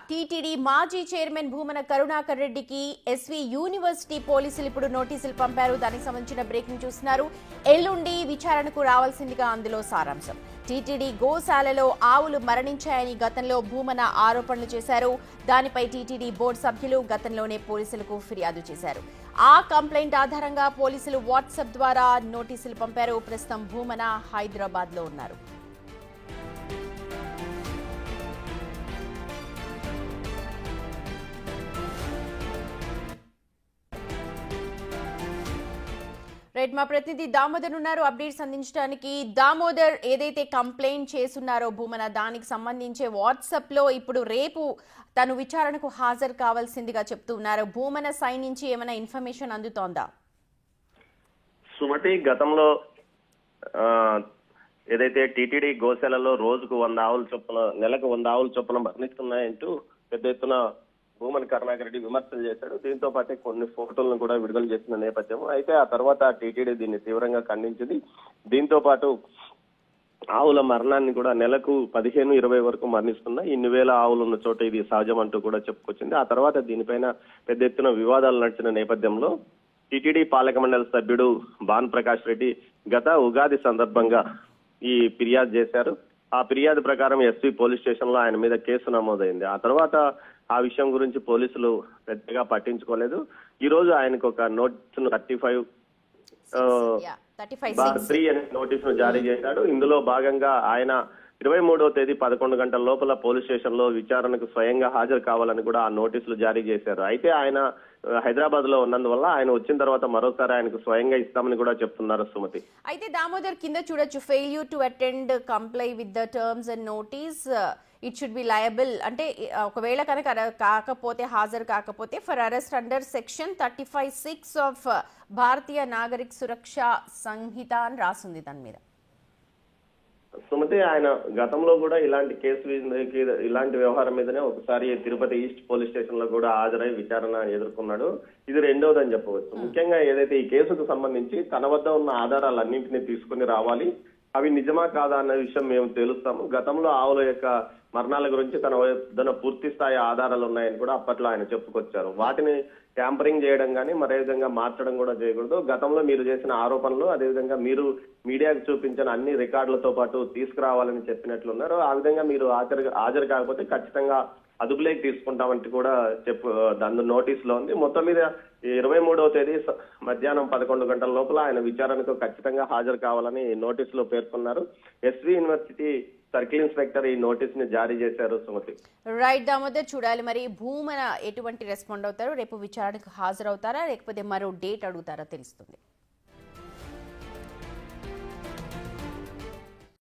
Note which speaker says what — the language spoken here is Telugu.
Speaker 1: టీటీడీ మాజీ చైర్మన్ భూమన కరుణాకర్ రెడ్డికి ఎస్వి యూనివర్సిటీ పోలీసులు ఇప్పుడు నోటీసులు పంపారు. దానికి సంబంధించిన బ్రేకింగ్ చూస్తున్నారు. ఎల్లుండి విచారణకు రావాల్సిందిగా అందులో సారాంశం. టీటీడీ గోశాలలో ఆవులు మరణించాయని గతంలో భూమన ఆరోపణలు చేశారు. దానిపై టీటీడీ బోర్డు సభ్యులు గతంలోనే పోలీసులకు ఫిర్యాదు చేశారు. ఆ కంప్లైంట్ ఆధారంగా పోలీసులు వాట్సాప్ ద్వారా నోటీసులు పంపారు. ప్రస్తుతం భూమన హైదరాబాద్ లో ఉన్నారు. రైట్, మా ప్రతినిధి దామోదర్ ఉన్నారు అప్డేట్స్ అందించడానికి. దామోదర్, ఏదైతే కంప్లైంట్ చేస్తున్నారో భూమన, దానికి సంబంధించి వాట్సాప్ లో ఇప్పుడు రేపు తను విచారణకు హాజరు కావాల్సిందిగా చెప్తున్నారు. భూమన సైన్ నుంచి ఏమైనా ఇన్ఫర్మేషన్ అందుతోందా?
Speaker 2: సుమతి, గతంలో ఏదైతే టీటీడీ గోశాలలో రోజుకు 100 ఆవుల చొప్పున, నెలకు 100 ఆవుల చొప్పున మరణిస్తున్నాయంటూ పెద్ద ఎత్తున భూమన కరుణాకర్ రెడ్డి విమర్శలు చేశాడు. దీంతో పాటే కొన్ని ఫోటోలను కూడా విడుదల చేసిన నేపథ్యం. అయితే ఆ తర్వాత టీటీడీ దీన్ని తీవ్రంగా ఖండించింది. దీంతో పాటు ఆవుల మరణాన్ని కూడా నెలకు 15-20 వరకు మరణిస్తున్నా, ఇన్ని వేల ఆవులు ఉన్న చోట ఇది సహజం అంటూ కూడా చెప్పుకొచ్చింది. ఆ తర్వాత దీనిపైన పెద్ద ఎత్తున వివాదాలు నడిచిన నేపథ్యంలో టీటీడీ పాలక మండలి సభ్యుడు భాను ప్రకాష్ రెడ్డి గత ఉగాది సందర్భంగా ఈ ఫిర్యాదు చేశారు. ఆ ఫిర్యాదు ప్రకారం ఎస్పీ పోలీస్ స్టేషన్ లో ఆయన మీద కేసు నమోదైంది. ఆ తర్వాత ఆ విషయం గురించి పోలీసులు పెద్దగా పట్టించుకోలేదు. ఈ రోజు ఆయనకు ఒక నోటీసును 35/3 అనే నోటీసును జారీ చేశాడు. ఇందులో భాగంగా ఆయన 23వ తేదీ 11 గంటల లోపల పోలీస్ స్టేషన్ లో విచారణకు స్వయంగా హాజరు కావాలని కూడా ఆ నోటీసులు జారీ చేశారు. అయితే ఆయన హైదరాబాద్ లో ఉన్నందువల్ల ఆయన వచ్చిన తర్వాత మరోసారి ఆయనకు స్వయంగా ఇస్తామని కూడా చెప్తున్నారు సుమతి.
Speaker 1: అయితే దామోదర్, కింద చూడొచ్చు, failure to attend, comply with the terms and notice, it should be liable. అంటే ఒకవేళ కనుక కాకపోతే, హాజరు కాకపోతే for arrest under section 35(6) of Bharatiya Nagarik Suraksha సంహిత అని రాసింది దాని మీద.
Speaker 2: సుమతి, ఆయన గతంలో కూడా ఇలాంటి ఇలాంటి వ్యవహారం మీదనే ఒకసారి తిరుపతి ఈస్ట్ పోలీస్ స్టేషన్ లో కూడా హాజరై విచారణ ఎదుర్కొన్నాడు. ఇది రెండవదని చెప్పవచ్చు. ముఖ్యంగా ఏదైతే ఈ కేసుకు సంబంధించి తన వద్ద ఉన్న ఆధారాలన్నింటినీ తీసుకుని రావాలి, అవి నిజమా కాదా అన్న విషయం మేము తేలుస్తాము. గతంలో ఆవుల యొక్క మరణాల గురించి తన వద్ద పూర్తి స్థాయి ఆధారాలు ఉన్నాయని కూడా అప్పట్లో ఆయన చెప్పుకొచ్చారు. వాటిని ట్యాంపరింగ్ చేయడం కానీ మరే విధంగా మార్చడం కూడా చేయకూడదు. గతంలో మీరు చేసిన ఆరోపణలు, అదేవిధంగా మీరు మీడియాకు చూపించిన అన్ని రికార్డులతో పాటు తీసుకురావాలని చెప్పినట్లున్నారు. ఆ విధంగా మీరు హాజరు కాకపోతే ఖచ్చితంగా అదుపులోకి తీసుకుంటామంటూ కూడా దాని నోటీసులో ఉంది. మొత్తం మీద 23వ తేదీ మధ్యాహ్నం 11 గంటల లోపల ఆయన విచారణకు ఖచ్చితంగా హాజరు కావాలని నోటీసులో పేర్కొన్నారు. ఎస్వి యూనివర్సిటీ సర్కిల్ ఇన్స్పెక్టర్ ఈ నోటీస్ ని జారీ చేశారు సుమతి.
Speaker 1: రైట్ దామోదర్, చూడాలి మరి భూమన ఎటువంటి రెస్పాండ్ అవుతారు. రేపు విచారణకు హాజరవుతారా లేకపోతే మరో డేట్ అడుగుతారా తెలుస్తుంది.